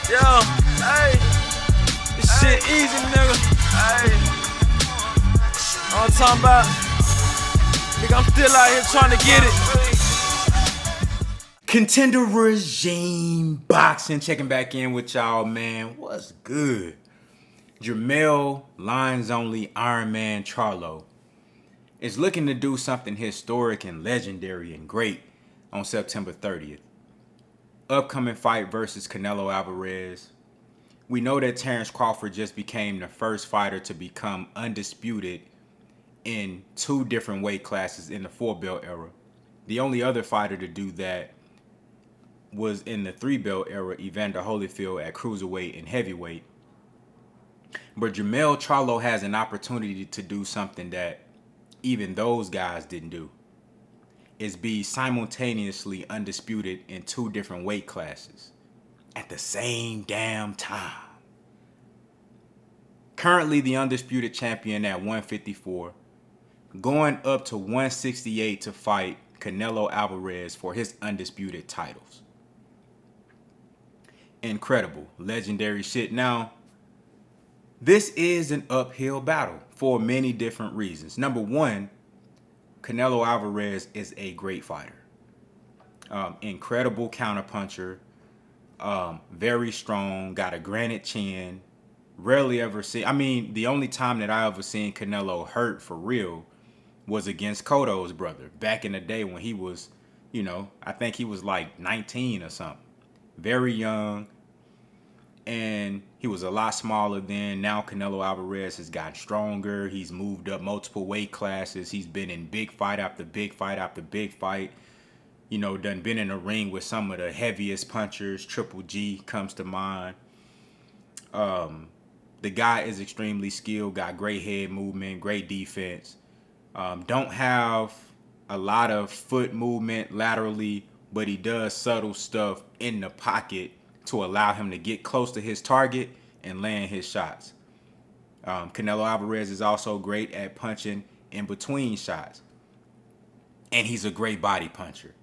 Yo, hey, this shit easy, nigga. Hey, all I'm talking about, nigga, I'm still out here trying to get it. Contender Regime Boxing, checking back in with y'all, man. What's good? Jermell Lines Only Iron Man Charlo is looking to do something historic and legendary and great on September 30th. Upcoming fight versus Canelo Alvarez. We know that Terrence Crawford just became the first fighter to become undisputed in 2 different weight classes in the 4-belt era. The only other fighter to do that was in the 3-belt era, Evander Holyfield at cruiserweight and heavyweight. But Jermell Charlo has an opportunity to do something that even those guys didn't do. Is be simultaneously undisputed in 2 different weight classes at the same damn time. Currently the undisputed champion at 154, going up to 168 to fight Canelo Alvarez for his undisputed titles. Incredible, legendary shit. Now, this is an uphill battle for many different reasons. Number one, Canelo Alvarez is a great fighter. Incredible counterpuncher. Very strong. Got a granite chin. Rarely ever seen. I mean, the only time that I ever seen Canelo hurt for real was against Cotto's brother. Back in the day when he was, I think he was like 19 or something. Very young. And he was a lot smaller then. Now Canelo Alvarez has gotten stronger. He's moved up multiple weight classes. He's been in big fight after big fight after big fight. Done been in a ring with some of the heaviest punchers. Triple G comes to mind. The guy is extremely skilled. Got great head movement, great defense. Don't have a lot of foot movement laterally, but he does subtle stuff in the pocket to allow him to get close to his target and land his shots. Canelo Alvarez is also great at punching in between shots. And he's a great body puncher.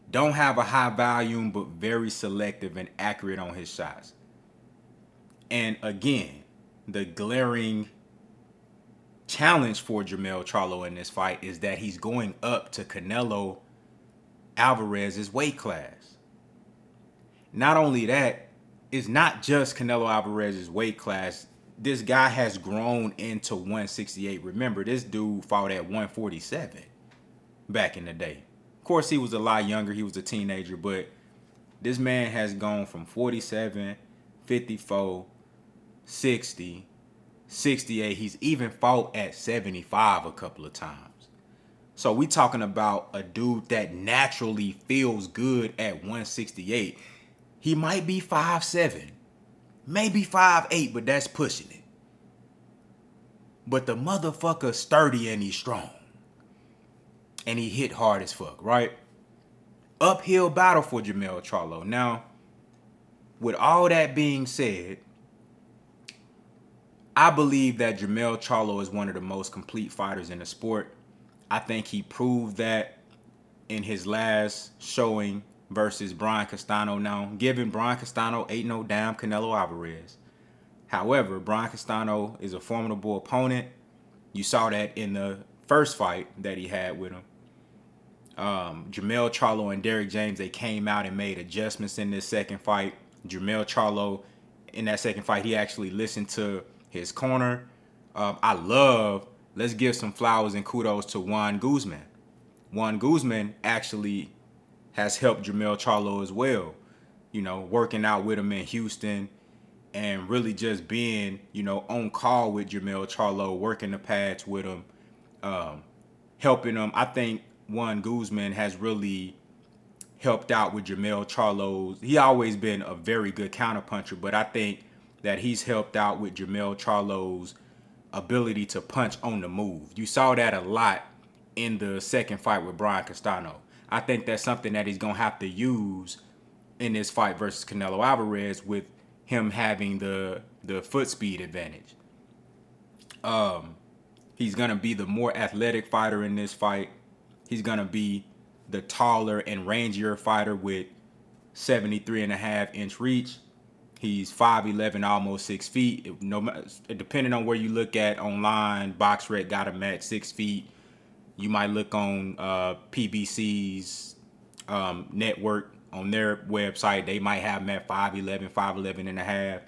Don't have a high volume, but very selective and accurate on his shots. And again, the glaring challenge for Jermell Charlo in this fight is that he's going up to Canelo Alvarez's weight class. Not only that, it's not just Canelo Alvarez's weight class. This guy has grown into 168. Remember, this dude fought at 147 back in the day. Of course, he was a lot younger. He was a teenager, but this man has gone from 47, 54, 60, 68. He's even fought at 75 a couple of times. So we talking about a dude that naturally feels good at 168. He might be 5'7", maybe 5'8", but that's pushing it. But the motherfucker sturdy and he's strong. And he hit hard as fuck, right? Uphill battle for Jermell Charlo. Now, with all that being said, I believe that Jermell Charlo is one of the most complete fighters in the sport. I think he proved that in his last showing versus Brian Castano. Now, given Brian Castano ain't no damn Canelo Alvarez. However, Brian Castano is a formidable opponent. You saw that in the first fight that he had with him. Jermell Charlo and Derrick James, they came out and made adjustments in this second fight. Jermell Charlo, in that second fight, he actually listened to his corner. Let's give some flowers and kudos to Juan Guzman. Juan Guzman actually has helped Jermell Charlo as well, working out with him in Houston and really just being, on call with Jermell Charlo, working the pads with him, helping him. I think Juan Guzman has really helped out with Jermell Charlo's. He always been a very good counterpuncher, but I think that he's helped out with Jermell Charlo's ability to punch on the move. You saw that a lot in the second fight with Brian Castano. I think that's something that he's going to have to use in this fight versus Canelo Alvarez, with him having the foot speed advantage. He's going to be the more athletic fighter in this fight. He's going to be the taller and rangier fighter with 73.5-inch reach. He's 5'11", almost 6 feet. Depending on where you look at online, BoxRec got him at 6 feet. You might look on PBC's network on their website. They might have him at 5'11", 5'11 and a half.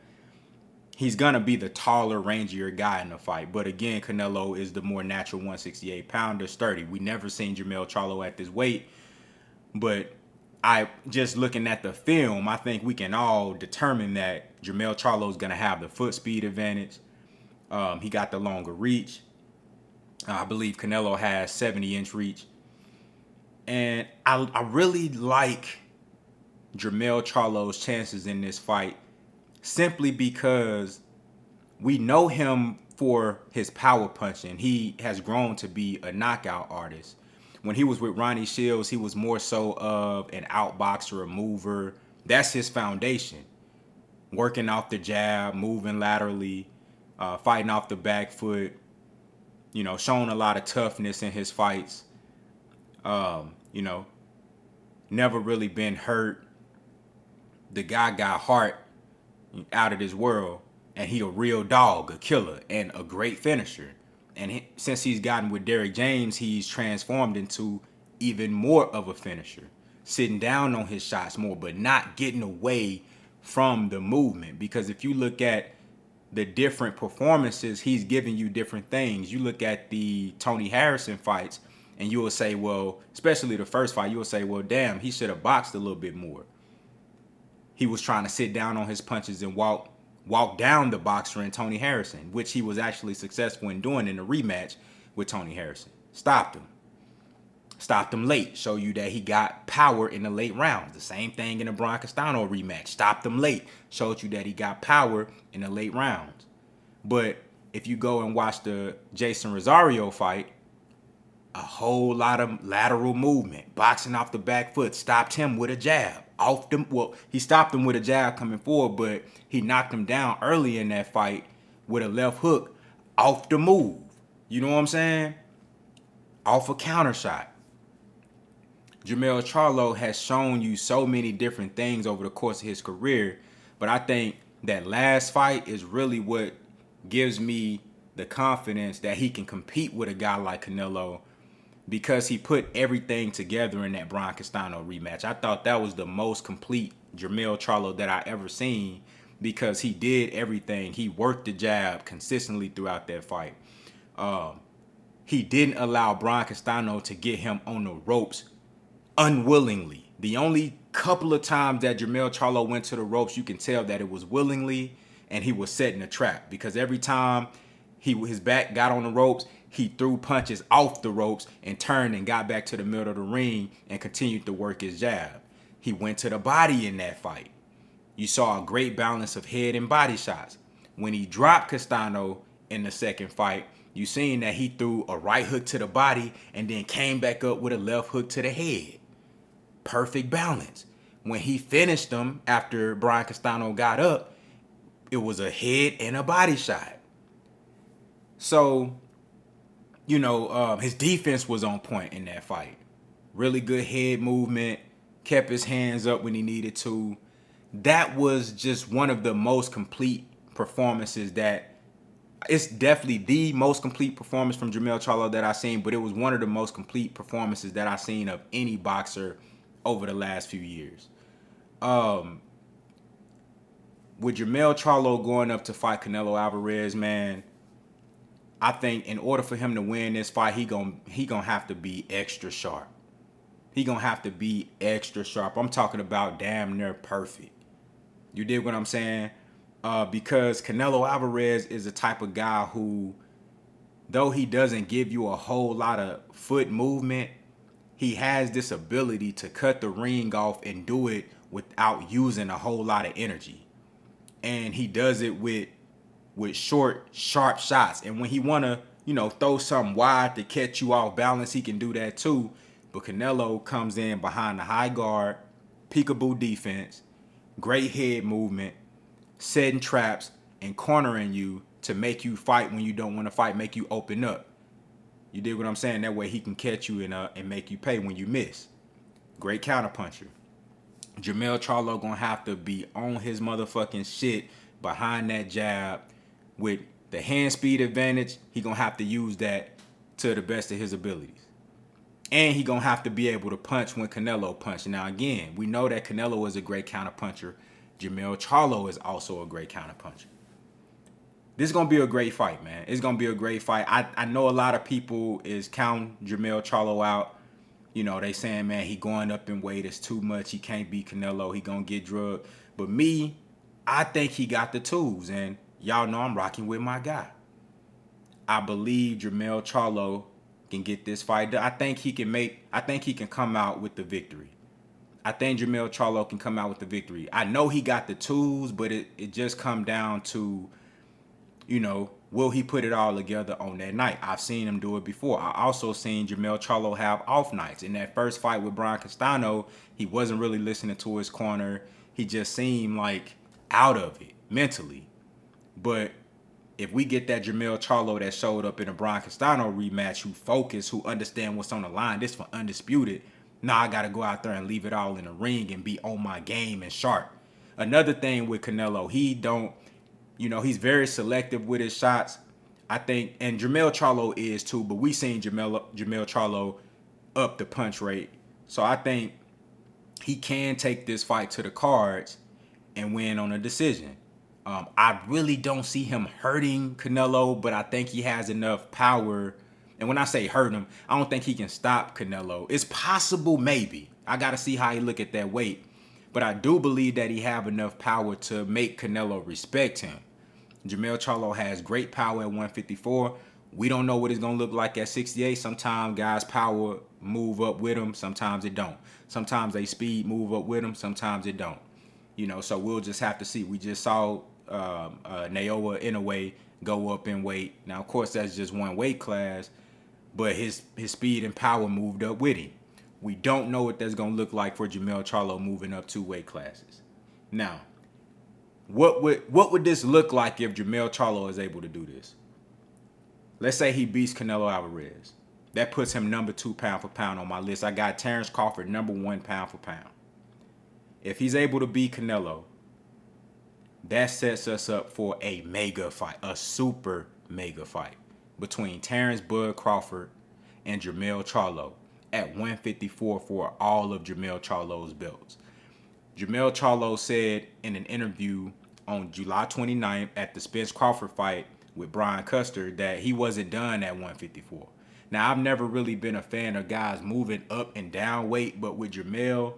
He's going to be the taller, rangier guy in the fight. But again, Canelo is the more natural 168-pounder, sturdy. We never seen Jermell Charlo at this weight. But just looking at the film, I think we can all determine that Jermell Charlo is going to have the foot speed advantage. He got the longer reach. I believe Canelo has 70-inch reach. And I really like Jermell Charlo's chances in this fight, simply because we know him for his power punching. He has grown to be a knockout artist. When he was with Ronnie Shields, he was more so of an outboxer, a mover. That's his foundation. Working off the jab, moving laterally, fighting off the back foot, showing a lot of toughness in his fights. Never really been hurt. The guy got heart out of this world, and he a real dog, a killer, and a great finisher. And since he's gotten with Derrick James, he's transformed into even more of a finisher, sitting down on his shots more, but not getting away from the movement. Because if you look at the different performances, he's giving you different things. You look at the Tony Harrison fights, and you will say, well, especially the first fight, you will say, well, damn, he should have boxed a little bit more. He was trying to sit down on his punches and walk down the boxer in Tony Harrison, which he was actually successful in doing in the rematch with Tony Harrison. Stopped him late. Show you that he got power in the late rounds. The same thing in the Brian Castano rematch. Stopped him late. Showed you that he got power in the late rounds. But if you go and watch the Jason Rosario fight, a whole lot of lateral movement, boxing off the back foot, stopped him with a jab. He stopped him with a jab coming forward, but he knocked him down early in that fight with a left hook off the move. You know what I'm saying? Off a counter shot. Jermell Charlo has shown you so many different things over the course of his career, but I think that last fight is really what gives me the confidence that he can compete with a guy like Canelo, because he put everything together in that Brian Castano rematch. I thought that was the most complete Jermell Charlo that I ever seen, because he did everything. He worked the jab consistently throughout that fight. He didn't allow Brian Castano to get him on the ropes unwillingly. The only couple of times that Jermell Charlo went to the ropes, you can tell that it was willingly, and he was setting a trap, because every time his back got on the ropes, he threw punches off the ropes and turned and got back to the middle of the ring and continued to work his jab. He went to the body in that fight. You saw a great balance of head and body shots. When he dropped Castano in the second fight, you seen that he threw a right hook to the body and then came back up with a left hook to the head. Perfect balance. When he finished him after Brian Castano got up, it was a head and a body shot. So, his defense was on point in that fight. Really good head movement, kept his hands up when he needed to. That was just one of the most complete performances it's definitely the most complete performance from Jermell Charlo that I've seen, but it was one of the most complete performances that I've seen of any boxer over the last few years. With Jermell Charlo going up to fight Canelo Alvarez, man, I think in order for him to win this fight, he gonna have to be extra sharp. He gonna have to be extra sharp. I'm talking about damn near perfect. You dig what I'm saying? Because Canelo Alvarez is the type of guy who, though he doesn't give you a whole lot of foot movement, he has this ability to cut the ring off and do it without using a whole lot of energy. And he does it with short, sharp shots. And when he want to, throw something wide to catch you off balance, he can do that too. But Canelo comes in behind the high guard, peekaboo defense, great head movement, setting traps, and cornering you to make you fight when you don't want to fight, make you open up. You dig what I'm saying? That way he can catch you and make you pay when you miss. Great counterpuncher. Jermell Charlo gonna have to be on his motherfucking shit behind that jab with the hand speed advantage. He gonna have to use that to the best of his abilities. And he gonna have to be able to punch when Canelo punches. Now again, we know that Canelo is a great counter puncher. Jermell Charlo is also a great counter puncher. This is gonna be a great fight, man. It's gonna be a great fight. I know a lot of people is counting Jermell Charlo out. You know, they saying, man, he going up in weight. It's too much. He can't beat Canelo. He gonna get drugged. But me, I think he got the tools. And y'all know I'm rocking with my guy. I believe Jermell Charlo can get this fight done. I think he can come out with the victory. I think Jermell Charlo can come out with the victory. I know he got the tools, but it just come down to, you know, will he put it all together on that night? I've seen him do it before. I also seen Jermell Charlo have off nights. In that first fight with Brian Castano, he wasn't really listening to his corner. He just seemed like out of it mentally. But if we get that Jermell Charlo that showed up in a Brian Castano rematch, who focus, who understand what's on the line, this for Undisputed. Now I got to go out there and leave it all in the ring and be on my game and sharp. Another thing with Canelo, he's very selective with his shots. I think, and Jermell Charlo is too, but we seen Jermell Charlo up the punch rate. So I think he can take this fight to the cards and win on a decision. I really don't see him hurting Canelo, but I think he has enough power. And when I say hurt him, I don't think he can stop Canelo. It's possible, maybe. I got to see how he look at that weight. But I do believe that he have enough power to make Canelo respect him. Jermell Charlo has great power at 154. We don't know what it's going to look like at 68. Sometimes guys' power move up with him. Sometimes it don't. Sometimes they speed move up with him. Sometimes it don't. You know, so we'll just have to see. We just saw Naoya Inoue go up in weight. Now, of course, that's just one weight class, but his speed and power moved up with him. We don't know what that's going to look like for Jermell Charlo moving up 2 weight classes. Now, what would this look like if Jermell Charlo is able to do this? Let's say he beats Canelo Alvarez. That puts him number 2 pound for pound on my list. I got Terrence Crawford number 1 pound for pound. If he's able to beat Canelo, that sets us up for a mega fight, a super mega fight between Terrence Bud Crawford and Jermell Charlo at 154 for all of Jermell Charlo's belts. Jermell Charlo said in an interview on July 29th at the Spence Crawford fight with Brian Custer that he wasn't done at 154. Now, I've never really been a fan of guys moving up and down weight, but with Jermell,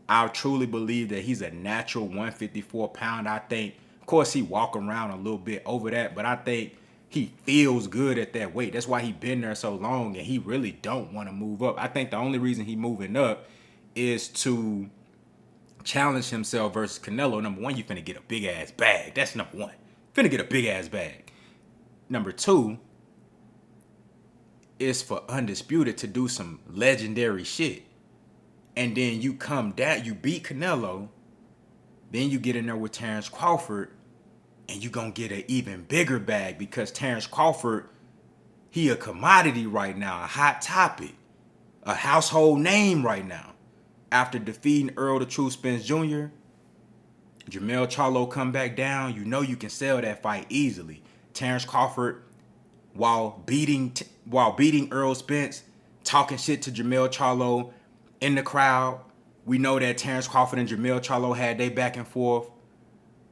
I truly believe that he's a natural 154 pound. I think, of course, he walk around a little bit over that, but I think he feels good at that weight. That's why he been there so long, and he really don't want to move up. I think the only reason he moving up is to challenge himself versus Canelo. Number 1, you finna get a big ass bag. That's number 1. Finna get a big ass bag. Number 2 is for Undisputed to do some legendary shit. And then you come down, you beat Canelo, then you get in there with Terrence Crawford, and you gonna get an even bigger bag because Terrence Crawford, he a commodity right now, a hot topic, a household name right now. After defeating Earl the True Spence Jr., Jermell Charlo come back down, you know you can sell that fight easily. Terrence Crawford, while beating Earl Spence, talking shit to Jermell Charlo in the crowd. We know that Terrence Crawford and Jermell Charlo had they back and forth.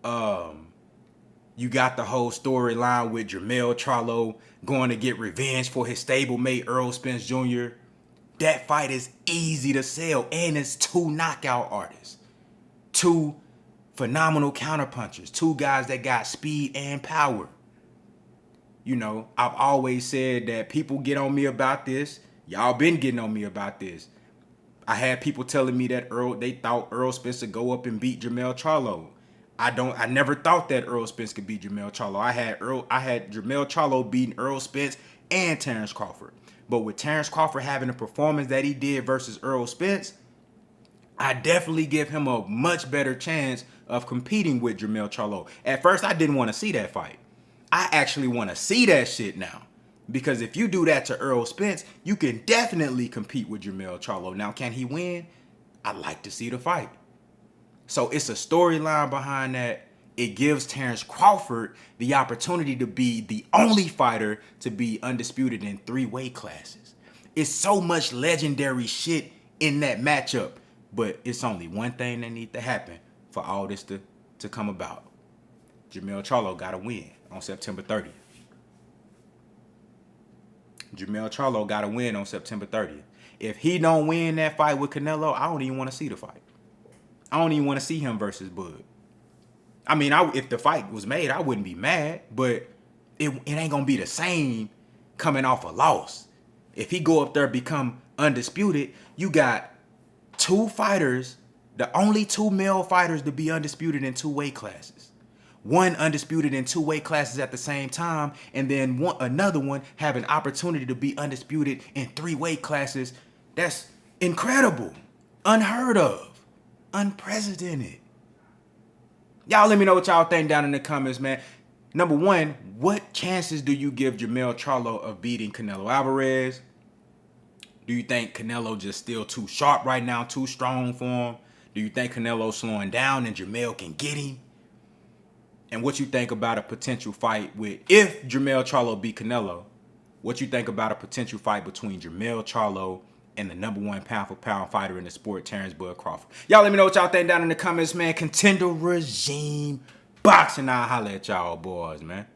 You got the whole storyline with Jermell Charlo going to get revenge for his stablemate Earl Spence Jr. That fight is easy to sell, and it's 2 knockout artists. 2 phenomenal counterpunchers. 2 guys that got speed and power. You know, I've always said that people get on me about this. Y'all been getting on me about this. I had people telling me that they thought Earl Spence would go up and beat Jermell Charlo. I never thought that Earl Spence could beat Jermell Charlo. I had Jermell Charlo beating Earl Spence and Terrence Crawford. But with Terrence Crawford having a performance that he did versus Earl Spence, I definitely give him a much better chance of competing with Jermell Charlo. At first, I didn't want to see that fight. I actually want to see that shit now. Because if you do that to Earl Spence, you can definitely compete with Jermell Charlo. Now, can he win? I'd like to see the fight. So it's a storyline behind that. It gives Terrence Crawford the opportunity to be the only fighter to be undisputed in 3 weight classes. It's so much legendary shit in that matchup. But it's only one thing that needs to happen for all this to come about. Jermell Charlo got to win on September 30th. Jermell Charlo got to win on September 30th. If he don't win that fight with Canelo, I don't even want to see the fight. I don't even want to see him versus Bud. I mean, if the fight was made, I wouldn't be mad, but it ain't going to be the same coming off a loss. If he go up there become undisputed, you got 2 fighters, the only 2 male fighters to be undisputed in 2 weight classes. One undisputed in 2 weight classes at the same time, and then another one have an opportunity to be undisputed in 3 weight classes. That's incredible, unheard of, unprecedented. Y'all let me know what y'all think down in the comments, man. Number 1, what chances do you give Jermell Charlo of beating Canelo Alvarez? Do you think Canelo just still too sharp right now, too strong for him? Do you think Canelo's slowing down and Jermell can get him? And what you think about a potential fight if Jermell Charlo beat Canelo, what you think about a potential fight between Jermell Charlo and the number 1 pound-for-pound fighter in the sport, Terrence Bud Crawford? Y'all let me know what y'all think down in the comments, man. Contender regime boxing. I'll holler at y'all boys, man.